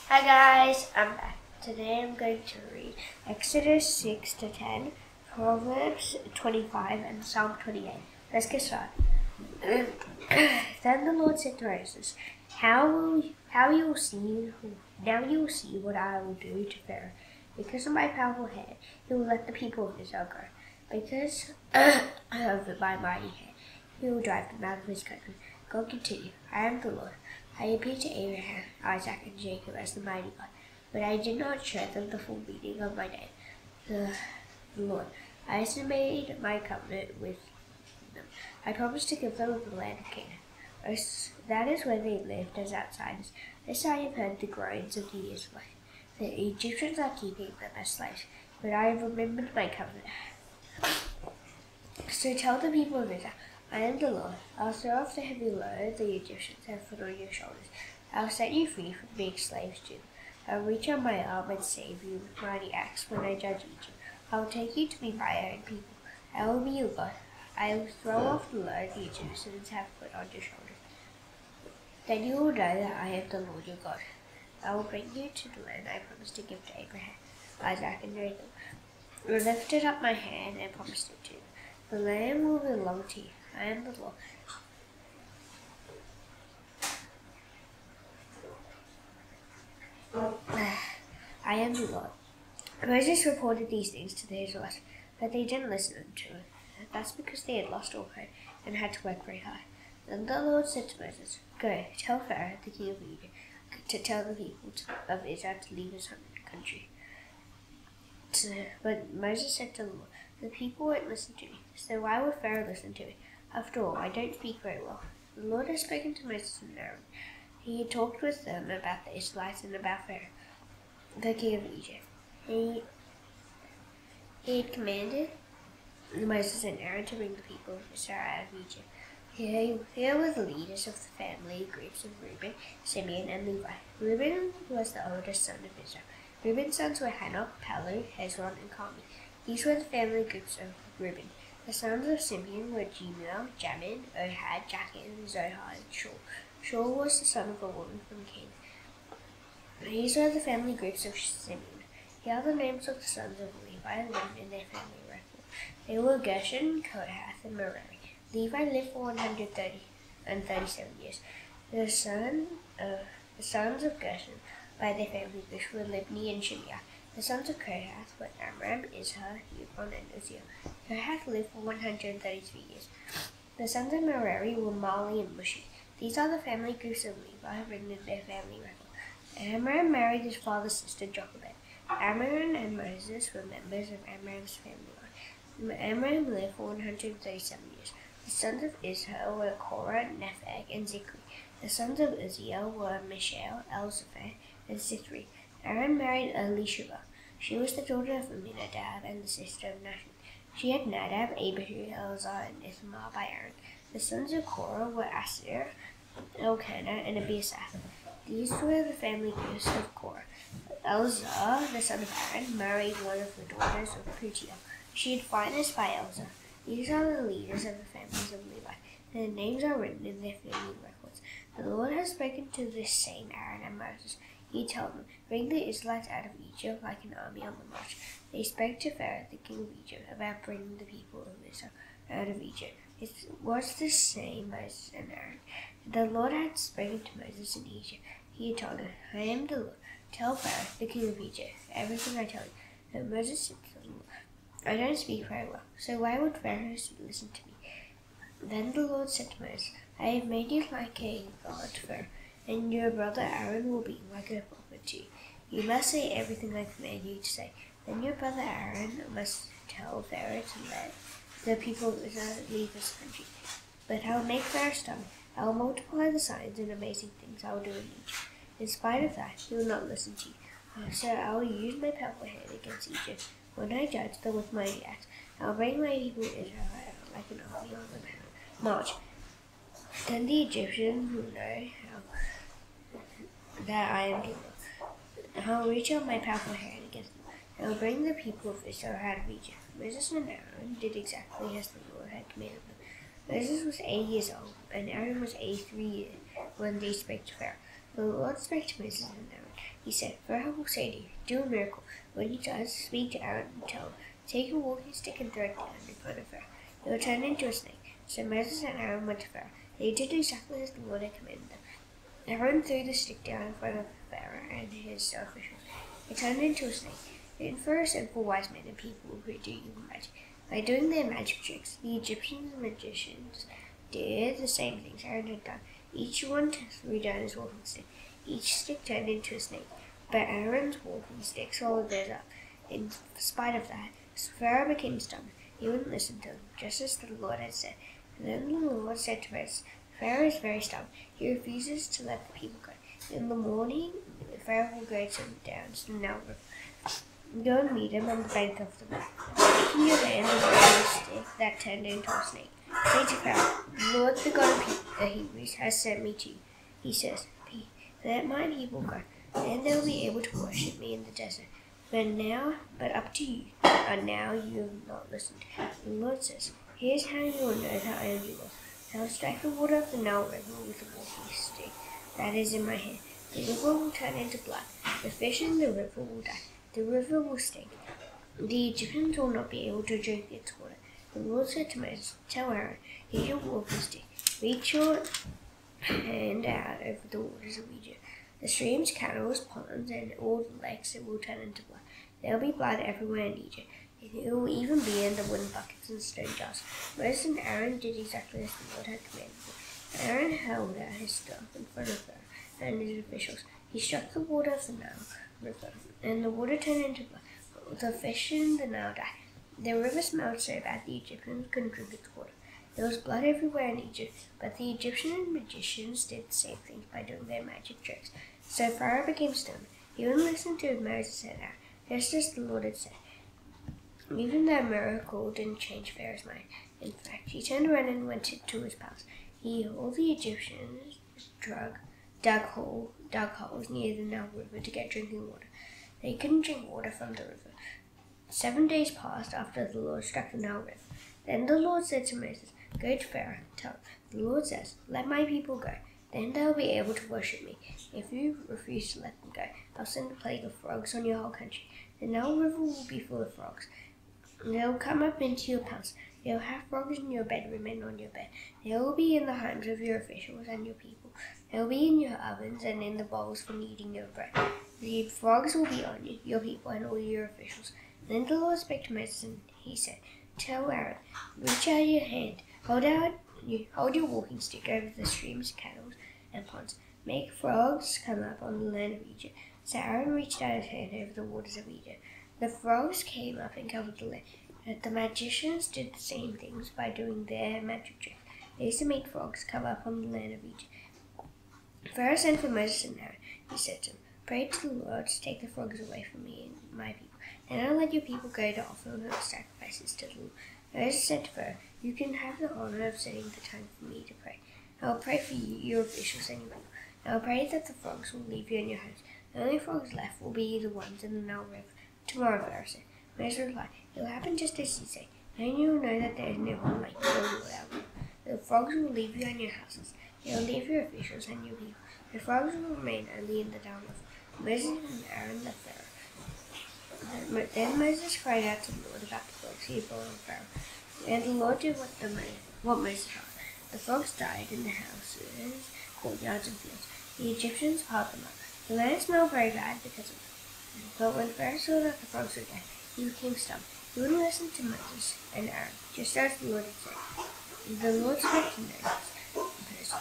Hi guys, I'm back. Today I'm going to read Exodus 6 to 10, Proverbs 25, and Psalm 28. Let's get started. Then the Lord said to Moses, now you will see what I will do to Pharaoh. Because of my powerful hand, he will let the people of Israel go. Because of my mighty hand, he will drive them out of his country. God continued, I am the Lord. I appeared to Abraham, Isaac, and Jacob as the mighty God, but I did not show them the full meaning of my name, the Lord. I also made my covenant with them. I promised to give them the land of Canaan. That is where they lived as outsiders. This I have heard the groans of the Israelites. The Egyptians are keeping them as slaves, but I have remembered my covenant. So tell the people of Israel, I am the Lord. I'll throw off the heavy load the Egyptians have put on your shoulders. I'll set you free from being slaves to them. I'll reach out my arm and save you with mighty acts when I judge Egypt. I will take you to be my own people. I will be your God. I will throw off the load the Egyptians have put on your shoulders. Then you will know that I am the Lord your God. I will bring you to the land I promised to give to Abraham, Isaac, and Jacob. I lifted up my hand and promised it to you. The land will belong to you. I am the Lord. I am the Lord. Moses reported these things to the Israelites, but they didn't listen to him. That's because they had lost all hope and had to work very hard. Then the Lord said to Moses, Go, tell Pharaoh, the king of Egypt, to tell the people of Israel to leave his country. But Moses said to the Lord, the people won't listen to me, so why would Pharaoh listen to me? After all, I don't speak very well. The Lord has spoken to Moses and Aaron. He had talked with them about the Israelites and about Pharaoh, the king of Egypt. He had commanded Moses and Aaron to bring the people of Israel out of Egypt. Here were the leaders of the family groups of Reuben, Simeon, and Levi. Reuben was the oldest son of Israel. Reuben's sons were Hanok, Palu, Hezron, and Carmi. These were the family groups of Reuben. The sons of Simeon were Jemuel, Jamin, Ohad, Jachin, Zohar, and Shaul. Shaul was the son of a woman from Canaan. These were the family groups of Simeon. Here are the names of the sons of Levi lived in their family record. They were Gershon, Kohath, and Merari. Levi lived for 137 years. The sons of Gershon by their family groups were Libni and Shimei. The sons of Kohath were Amram, Izhar, Hebron, and Uzziel. Kohath lived for 133 years. The sons of Merari were Mali and Mushi. These are the family groups of Levi written in their family record. Amram married his father's sister Jochebed. Amram and Moses were members of Amram's family line. Amram lived for 137 years. The sons of Izhar were Korah, Nepheg, and Zikri. The sons of Uzziel were Mishael, Elzaphan, and Sithri. Aaron married Elisheba. She was the daughter of Aminadab and the sister of Nahshon. She had Nadab, Abihu, Eleazar, and Ithamar by Aaron. The sons of Korah were Asir, Elkanah, and Abiasaph. These were the family groups of Korah. Eleazar, the son of Aaron, married one of the daughters of Putiel. She had finest by Eleazar. These are the leaders of the families of Levi. Their names are written in their family records. The Lord has spoken to this same Aaron and Moses. He told them, Bring the Israelites out of Egypt like an army on the march. They spoke to Pharaoh, the king of Egypt, about bringing the people of Israel out of Egypt. It was the same Moses and Aaron. The Lord had spoken to Moses in Egypt. He had told him, I am the Lord. Tell Pharaoh, the king of Egypt, everything I tell you. But Moses said to the Lord, I don't speak very well, so why would Pharaoh listen to me? Then the Lord said to Moses, I have made you like a god to Pharaoh, and your brother Aaron will be like a prophet to you. You must say everything I command you to say. Then your brother Aaron must tell Pharaoh to let the people of Israel leave his country. But I will make Pharaoh stubborn. I will multiply the signs and amazing things I will do in Egypt. In spite of that, he will not listen to you. So I will use my powerful hand against Egypt. When I judge them with mighty acts, I will bring my people Israel out like an army on the march. Then the Egyptians will know that I am the Lord. I will reach out my powerful hand against them. I will bring the people of Israel out of Egypt. Moses and Aaron did exactly as the Lord had commanded them. Moses was 80 years old, and Aaron was 83 years when they spoke to Pharaoh. The Lord spoke to Moses and Aaron. He said, Pharaoh will say to you, do a miracle. When he does, speak to Aaron and tell him, take a walking stick and throw it down in front of Pharaoh. It will turn into a snake. So Moses and Aaron went to Pharaoh. They did exactly as the Lord had commanded them. Aaron threw the stick down in front of Pharaoh and his officials. It turned into a snake. Then Pharaoh sent for wise men and people who do evil magic. By doing their magic tricks, the Egyptians and magicians did the same things Aaron had done. Each one threw down his walking stick. Each stick turned into a snake. But Aaron's walking stick swallowed theirs up. In spite of that, Pharaoh became stubborn. He wouldn't listen to them, just as the Lord had said. And then the Lord said to Moses, Pharaoh is very stubborn. He refuses to let the people go. In the morning, Pharaoh will go down to the Nile River. Go and meet him on the bank of the river. Taking your hand and holding a stick that turned into a snake. Say to Pharaoh, the Lord, the God of the Hebrews, has sent me to you. He says, let my people go. Then they'll be able to worship me in the desert. But up to you. And now you have not listened. The Lord says, here's how you will know that I am the Lord. I'll strike the water of the Nile River with the walking stick that is in my hand. The river will turn into blood. The fish in the river will die. The river will stink. The Egyptians will not be able to drink its water. The Lord said to Moses, tell Aaron, here's your walking stick. Reach your hand out over the waters of Egypt. The streams, canals, ponds, and all the lakes will turn into blood. There will be blood everywhere in Egypt. It will even be in the wooden buckets and stone jars. Moses and Aaron did exactly as the Lord had commanded them. Aaron held out his staff in front of Pharaoh and his officials. He struck the water of the Nile River, and the water turned into blood. The fish in the Nile died. The river smelled so bad the Egyptians couldn't drink its water. There was blood everywhere in Egypt, but the Egyptian magicians did the same thing by doing their magic tricks. So Pharaoh became stubborn. He wouldn't listen to Moses and Aaron, just as the Lord had said. Even that miracle didn't change Pharaoh's mind. In fact, he turned around and went to his palace. All the Egyptians dug holes near the Nile River to get drinking water. They couldn't drink water from the river. 7 days passed after the Lord struck the Nile River. Then the Lord said to Moses, go to Pharaoh, tell him, the Lord says, let my people go. Then they'll be able to worship me. If you refuse to let them go, I'll send a plague of frogs on your whole country. The Nile River will be full of frogs. They'll come up into your palace. You'll have frogs in your bedroom and on your bed. They will be in the homes of your officials and your people. They will be in your ovens and in the bowls for kneading your bread. The frogs will be on you, your people, and all your officials. Then the Lord spoke to Moses, and he said, tell Aaron, reach out your hand, hold your walking stick over the streams, canals, and ponds. Make frogs come up on the land of Egypt. So Aaron reached out his hand over the waters of Egypt. The frogs came up and covered the land. The magicians did the same things by doing their magic tricks. They used to make frogs come up on the land of Egypt. Pharaoh sent for Moses and Aaron. He said to them, pray to the Lord to take the frogs away from me and my people. Then I'll let your people go to offer sacrifices to the Lord. Moses said to Pharaoh, you can have the honor of setting the time for me to pray. I will pray for you, your officials, and your people. I will pray that the frogs will leave you in your homes. The only frogs left will be the ones in the Nile River. Tomorrow, Pharaoh said. Moses replied, it will happen just as you say. Then you will know that there is no one like the Lord out there. The frogs will leave you and your houses. They will leave your officials and your people. The frogs will remain only in the Nile River. Moses and Aaron left Pharaoh. Then Moses cried out to the Lord about the frogs he had brought on Pharaoh. And the Lord did what Moses asked. The frogs died in the houses, courtyards, and fields. The Egyptians piled them up. The land smelled very bad because of them. But when Pharaoh saw that the frogs were dead, he became stubborn. He wouldn't listen to Moses and Aaron, just as the Lord had said. The Lord spoke to Moses.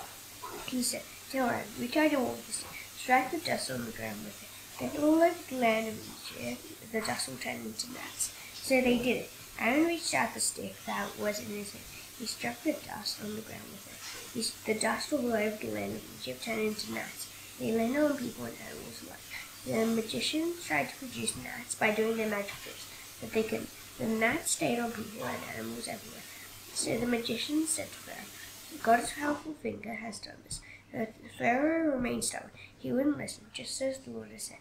He said, tell Aaron, reach out your walking stick, strike the dust on the ground with it. Then all over the land of Egypt, the dust will turn into gnats. So they did it. Aaron reached out the stick that was in his hand. He struck the dust on the ground with it. The dust all over the land of Egypt turned into gnats. They landed on people and animals alike. The magicians tried to produce gnats by doing their magic tricks, but they couldn't. The gnats stayed on people and animals everywhere. So the magicians said to Pharaoh, God's powerful finger has done this. Pharaoh remained stubborn. He wouldn't listen, just as the Lord had said.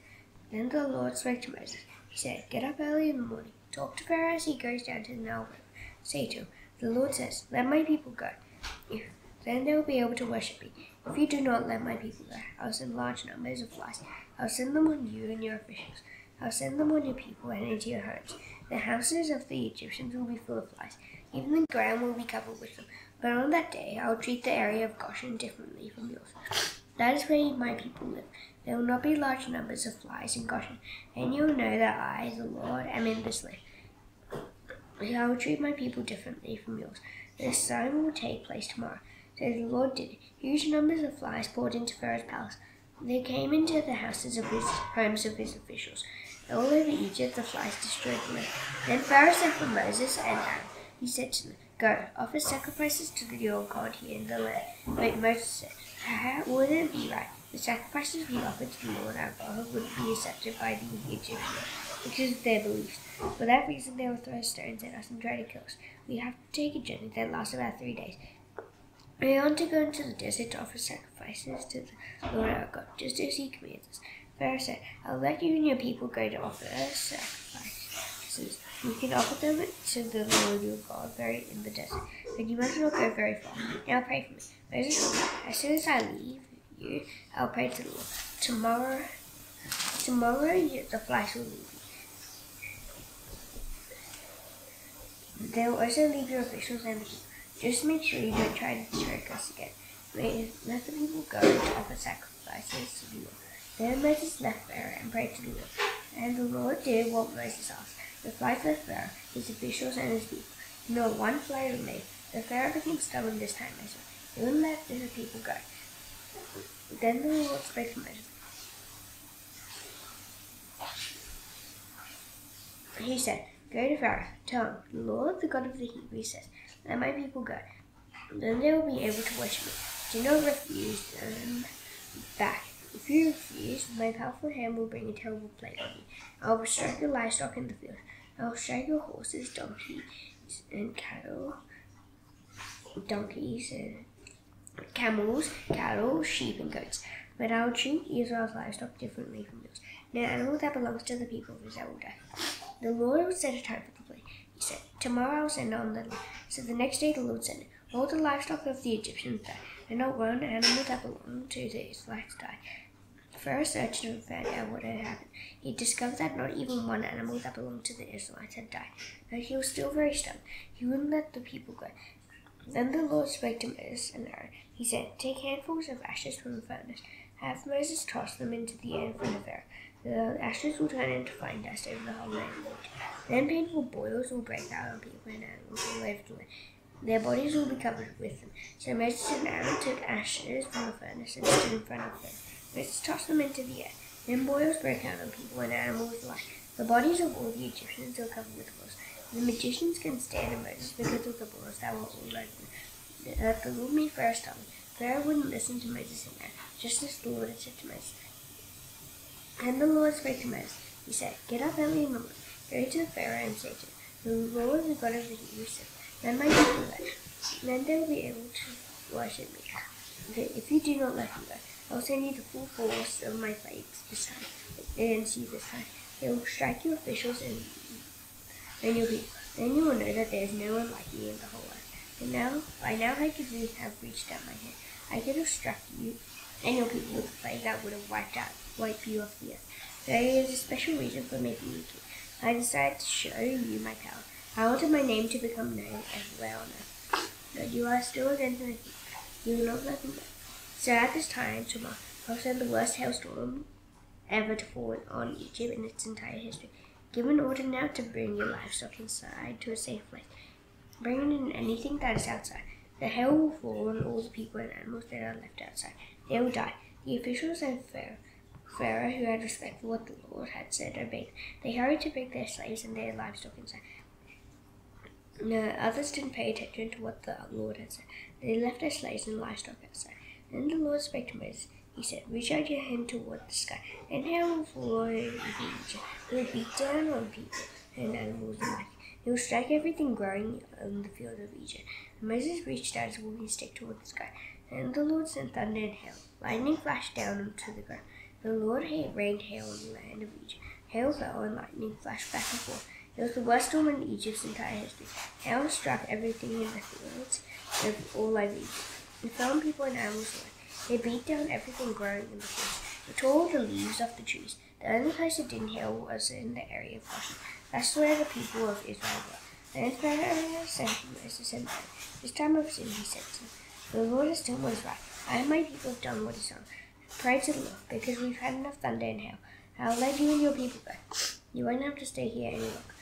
Then the Lord spoke to Moses. He said, get up early in the morning. Talk to Pharaoh as he goes down to the Nile River. Say to him, the Lord says, let my people go. If Then they will be able to worship me. If you do not let my people go, I will send large numbers of flies. I will send them on you and your officials. I will send them on your people and into your homes. The houses of the Egyptians will be full of flies. Even the ground will be covered with them. But on that day I will treat the area of Goshen differently from yours. That is where my people live. There will not be large numbers of flies in Goshen, and you will know that I, the Lord, am in this land. I will treat my people differently from yours. The sign will take place tomorrow. So the Lord did. Huge numbers of flies poured into Pharaoh's palace. They came into the houses of his homes of his officials. All over Egypt the flies destroyed the land. Then Pharaoh sent for Moses and Aaron. He said to them, "Go, offer sacrifices to your God here in the land." But Moses said, "How would it be right? The sacrifices we offer to the Lord our God would be accepted by the Egyptians because of their beliefs. For that reason they will throw stones at us and try to kill us. We have to take a journey that lasts about 3 days. We want to go into the desert to offer sacrifices to the Lord our God, just as he commands us." Pharaoh said, "I'll let you and your people go to offer sacrifices. You can offer them to the Lord your God in the desert, but you must not go very far. Now pray for me." Moses said, "As soon as I leave you, I'll pray to the Lord. Tomorrow the flies will leave you. They will also leave your officials and the people. Just make sure you don't try to trick us again. Let the people go to offer sacrifices to the Lord." Then Moses left Pharaoh and prayed to the Lord. And the Lord did what Moses asked. The flies left Pharaoh, his officials, and his people. Not one fly remained. The Pharaoh became stubborn this time as well. He wouldn't let the people go. Then the Lord spoke to Moses. He said, "Go to Pharaoh, tell him, the Lord, the God of the Hebrews, says, let my people go. Then they will be able to worship me. Do not refuse them back. If you refuse, my powerful hand will bring a terrible plague on you. I will strike your livestock in the field. I will strike your horses, donkeys, and camels, cattle, sheep, and goats. But I will treat Israel's livestock differently from yours. No animal that belongs to the people of Israel will die." The Lord would set a time for the plague. He said, "Tomorrow I will send on the land." So the next day the Lord sent it. All the livestock of the Egyptians died, and not one animal that belonged to the Israelites died. Pharaoh searched and found out what had happened. He discovered that not even one animal that belonged to the Israelites had died. But he was still very stubborn. He wouldn't let the people go. Then the Lord spoke to Moses and Aaron. He said, "Take handfuls of ashes from the furnace. Have Moses toss them into the air in front of Pharaoh. The ashes will turn into fine dust over the whole land. Then painful boils will break out on people and animals all over the land. Their bodies will be covered with them." So Moses and Aaron took ashes from the furnace and stood in front of Pharaoh. Moses tossed them into the air. Then boils broke out on people and animals alike. The bodies of all the Egyptians were covered with boils. The magicians couldn't stand to Moses because of the boils that were all over them. The Lord made Pharaoh stubborn. Pharaoh wouldn't listen to Moses and Aaron, just as the Lord had said to Moses. Then the Lord spoke to Moses. He said, "Get up early in the morning, go to the Pharaoh and say to him, the Lord, the God of the Hebrews, said, let my people go. Then they will be able to worship me. If you do not let them go, I will send you the full force of my plagues this time, against you this time. They will strike your officials and your people. Then you will know that there is no one like me in the whole earth. And by now I could have reached out my hand. I could have struck you and your people with a plague that would have wiped you off the earth. There is a special reason for making me king. I decided to show you my power. I wanted my name to become known everywhere on earth. But you are still against me. You will not let me go. So at this time, tomorrow, I'll send the worst hailstorm ever to fall on Egypt in its entire history. Give an order now to bring your livestock inside to a safe place. Bring in anything that is outside. The hail will fall on all the people and animals that are left outside. They will die. The officials and Pharaoh, who had respect for what the Lord had said, obeyed. They hurried to bring their slaves and their livestock inside. No, others didn't pay attention to what the Lord had said. They left their slaves and livestock outside. Then the Lord spoke to Moses. He said, "Reach out your hand toward the sky, and hail will fall over Egypt. It will beat down on people and animals alike. It will strike everything growing on the field of Egypt." And Moses reached out his walking stick toward the sky. And the Lord sent thunder and hail. Lightning flashed down onto the ground. The Lord rained hail on the land of Egypt. Hail fell and lightning flashed back and forth. It was the worst storm in Egypt's entire history. Hail struck everything in the fields all over Egypt. He found people and animals alive. They beat down everything growing in the fields. They tore all the leaves off the trees. The only place it didn't hail was in the area of Goshen. That's where the people of Israel were. Then Pharaoh sent Moses and Aaron. This time of sin, he said to them, the Lord has done what is right. I and my people have done what is wrong. Pray to the Lord, because we've had enough thunder and hail. I'll let you and your people go. You won't have to stay here any longer.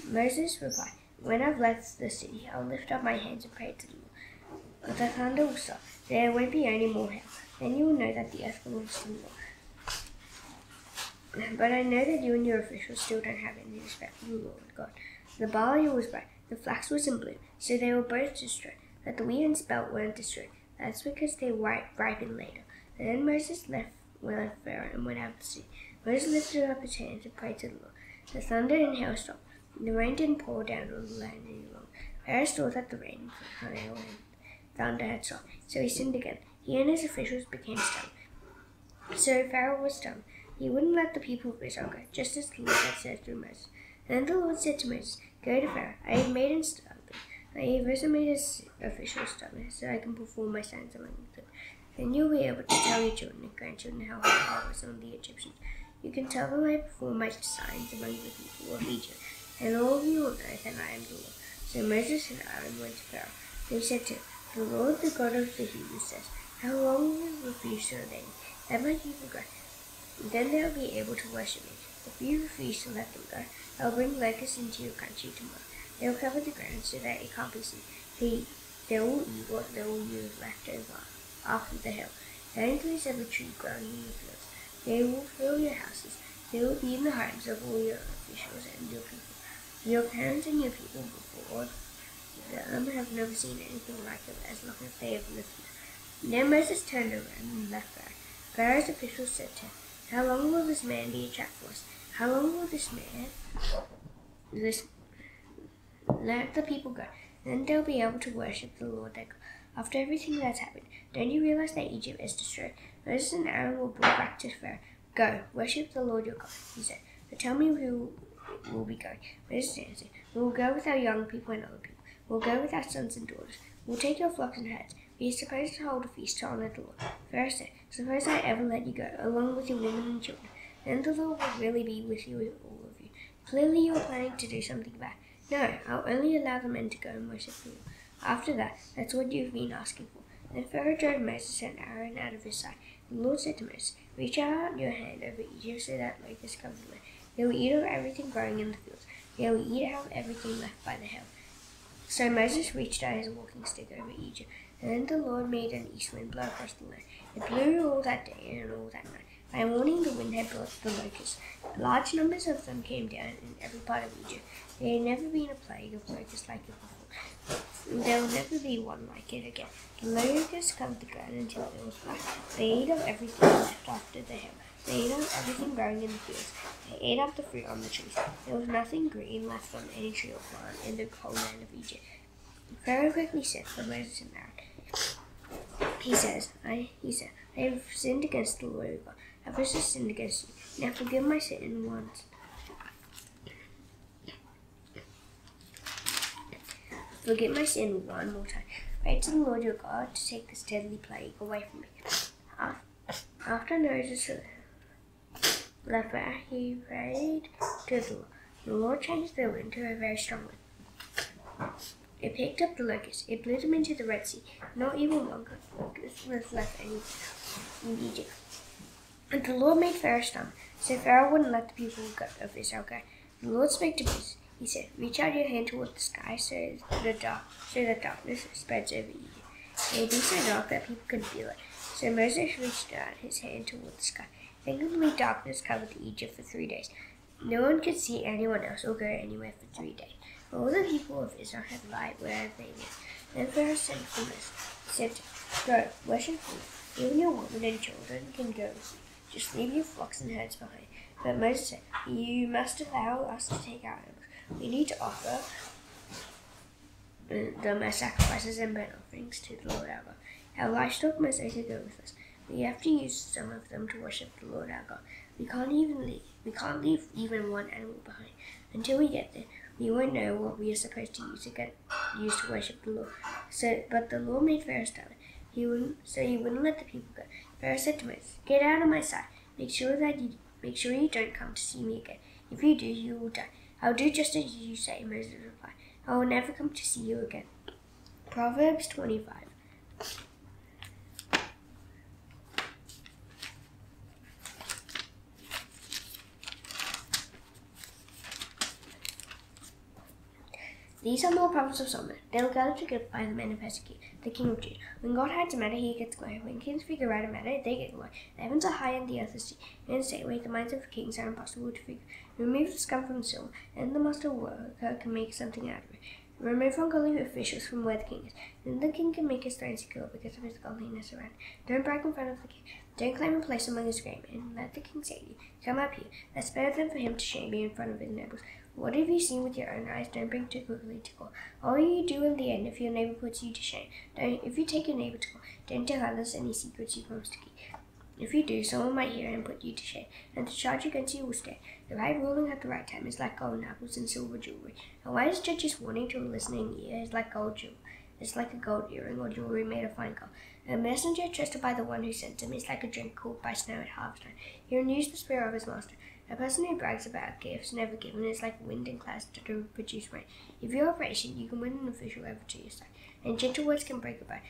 Moses replied, when I've left the city, I'll lift up my hands and pray to the Lord. But the thunder will stop. There won't be any more hail. Then you will know that the earth belongs to the Lord. But I know that you and your officials still don't have any respect for the Lord God. The barley was bright, the flax was in bloom, so they were both destroyed. But the wheat and spelt weren't destroyed. That's because they ripened later. Then Moses left Pharaoh and went out to sea. Moses lifted up his hands and prayed to the Lord. The thunder and hail stopped. The rain didn't pour down on the land any longer. Pharaoh thought that the rain, hail, and thunder had stopped, so he sinned again. He and his officials became stubborn. So Pharaoh was stubborn. He wouldn't let the people of Israel go, just as the Lord had said through Moses. Then the Lord said to Moses, go to Pharaoh. I have made him stubborn. I have also made his officials stubborn, so I can perform my signs among them. Then you'll be able to tell your children and grandchildren how hard I was on the Egyptians. You can tell them I perform my signs among the people of Egypt, and all of you will know that I am the Lord. So Moses and Aaron went to Pharaoh. They said to him, the Lord, the God of the Hebrews, says, how long will you refuse to obey me? Let my people go. Then they'll be able to worship me. If you refuse to let them go, I'll bring locusts into your country tomorrow. They'll cover the ground so that it can't be seen. They will eat what little you have left over after the hail. That includes every tree growing in your fields. They will fill your houses. They will be in the homes of all your officials and your people. Your parents and your people before them have never seen anything like it as long as they have lived here. Then Moses turned around and left Pharaoh. Pharaoh's officials said to him, how long will this man be a trap for us? How long will let the people go? Then they'll be able to worship the Lord their God. After everything that's happened, don't you realize that Egypt is destroyed? Moses and Aaron were brought back to Pharaoh. Go, worship the Lord your God, he said. But tell me who will be going. Moses answered, we will go with our young people and old people. We'll go with our sons and daughters. We'll take your flocks and herds. We are supposed to hold a feast to honor the Lord. Pharaoh said, suppose I ever let you go, along with your women and children. Then the Lord will really be with you, all of you. Clearly you are planning to do something bad. No, I'll only allow the men to go and worship the Lord. After that, that's what you've been asking for. Then Pharaoh drove Moses and Aaron out of his sight. The Lord said to Moses, reach out your hand over Egypt so that locusts cover the land. They will eat of everything growing in the fields. They will eat out everything left by the hail. So Moses reached out his walking stick over Egypt, and then the Lord made an east wind blow across the land. It blew all that day and all that night. By morning the wind had brought the locusts. Large numbers of them came down in every part of Egypt. There had never been a plague of locusts like it before. There will never be one like it again. The locusts covered the ground until it was black. They ate up everything left after the hail. They ate up everything growing in the fields. They ate up the fruit on the trees. There was nothing green left on any tree or plant in the whole land of Egypt. Pharaoh quickly said to Moses and Aaron, he said, I have sinned against the Lord God. I've also sinned against you. Now forgive my sin once. Forgive my sin one more time. Pray to the Lord your God to take this deadly plague away from me. After Moses left Pharaoh, he prayed to the Lord. The Lord changed the wind to a very strong wind. It picked up the locusts. It blew them into the Red Sea. Not even one locust was left in Egypt. And the Lord made Pharaoh stubborn, so Pharaoh wouldn't let the people of Israel go. The Lord spoke to Moses. He said, reach out your hand toward the sky so that darkness spreads over Egypt. It would be so dark that people couldn't feel it. So Moses reached out his hand toward the sky. Then complete darkness covered Egypt for 3 days. No one could see anyone else or go anywhere for 3 days. All the people of Israel had light wherever they lived. Then Pharaoh sent for Moses. He said, go, worship the Lord. Even your women and children can go with you. Just leave your flocks and herds behind. But Moses said, you must allow us to take our animals. We need to offer them as sacrifices and burnt offerings to the Lord our God. Our livestock must also go with us. We have to use some of them to worship the Lord our God. We can't leave even one animal behind. Until we get there, we won't know what we are supposed to use to worship the Lord. But the Lord made Pharaoh stubborn. he wouldn't let the people go. Pharaoh said to Moses, "Get out of my sight. Make sure you don't come to see me again. If you do, you will die." "I'll do just as you say," Moses replied. "I will never come to see you again." Proverbs 25. These are more prophets of Solomon. They were gathered together by the men of Hezekiah, the king of Judah. When God hides a matter, he gets glory. When kings figure out a matter, they get glory. The heavens are high and the earth is deep. In a stateway, the minds of kings are impossible to figure. Remove the scum from silver, and the master worker can make something out of it. Remove ungodly officials from where the king is. Then the king can make his throne secure because of his godliness around. Don't brag in front of the king. Don't claim a place among his great men. Let the king say to you, "Come up here." That's better than for him to shame you in front of his nobles. What have you seen with your own eyes? Don't bring too quickly to court. What will you do in the end if your neighbor puts you to shame? If you take your neighbor to court, don't tell others any secrets you promise to keep. If you do, someone might hear and put you to shame, and the charge against you will stand. The right ruling at the right time is like golden apples and silver jewelry. A wise judge's warning to a listening ear is like gold jewelry. It's like a gold earring or jewelry made of fine gold. A messenger trusted by the one who sent him is like a drink cooled by snow at harvest time. He renews the spirit of his master. A person who brags about gifts never given is like wind and clouds that don't produce rain. If you are patient, you can win an official over to your side, and gentle words can break a bone.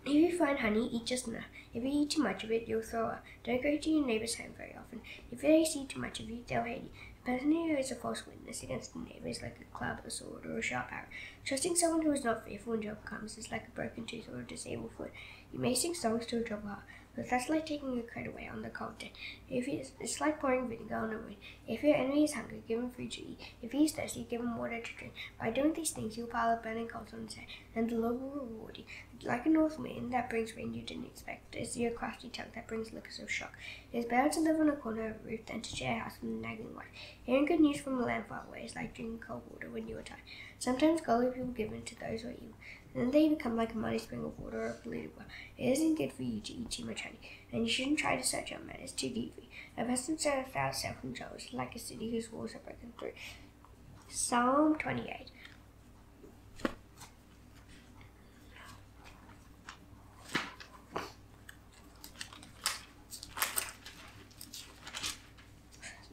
If you find honey, eat just enough. If you eat too much of it, you'll throw up. Don't go to your neighbor's home very often. If they see too much of you, they'll hate you. A person who is a false witness against a neighbor is like a club, a sword, or a sharp arrow. Trusting someone who is not faithful when trouble comes is like a broken tooth or a disabled foot. You may sing songs to a troubled heart, but that's like taking a coat away on the cold day. It's like pouring vinegar on a wound. If your enemy is hungry, give him food to eat. If he is thirsty, give him water to drink. By doing these things, you'll pile up burning coals on his head, and the Lord will reward you. Like a north wind that brings rain you didn't expect, is your crafty tongue that brings liquors of shock. It is better to live on a corner of a roof than to share a house with a nagging wife. Hearing good news from a land far away is like drinking cold water when you are tired. Sometimes godly people give in to those who are evil, and then they become like a muddy spring of water or a polluted well. It isn't good for you to eat too much honey, and you shouldn't try to search out matters too deeply. A person without self-control is like a city whose walls are broken through. Psalm 28.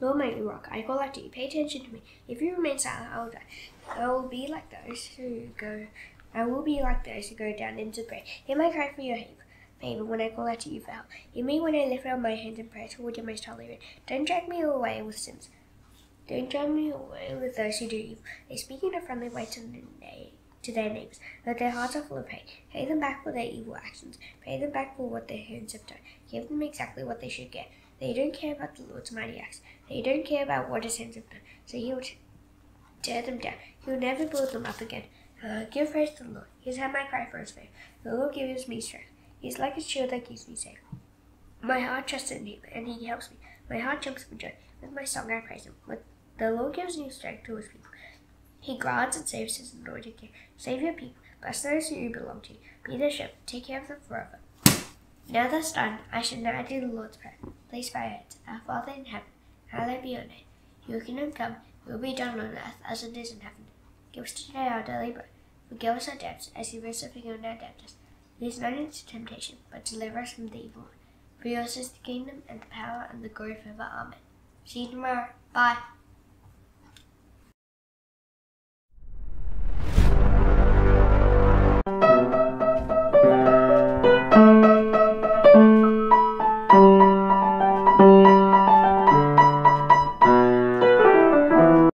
Lord, make me rock. I call out to you. Pay attention to me. If you remain silent, I will die. I will be like those who go down into the grave. Hear my cry for your favor when I call out to you for help. Hear me when I lift up my hands in prayer toward your most holy word. Don't drag me away with sins. Don't drag me away with those who do evil. They speak in a friendly way to their neighbors, but their hearts are full of hate. Pay them back for their evil actions. Pay them back for what their hands have done. Give them exactly what they should get. They don't care about the Lord's mighty acts. They don't care about what his hands have done. So he will tear them down. He will never build them up again. Give praise to the Lord. He has heard my cry for his favor. The Lord gives me strength. He is like a shield that keeps me safe. My heart trusts in him, and he helps me. My heart jumps for joy. With my song I praise him. The Lord gives new strength to his people. He guards and saves his anointed king. Save your people. Bless those who belong to you. Be their shepherd. Take care of them forever. Now that's done, I shall now do the Lord's Prayer. Please bow your heads. Our Father in heaven, hallowed be your name. Your kingdom come, your will be done on earth as it is in heaven. Give us today our daily bread. Forgive us our debts, as we also forgive our debtors. Lead us not into temptation, but deliver us from the evil one. For yours is the kingdom, and the power, and the glory forever. Amen. See you tomorrow. Bye.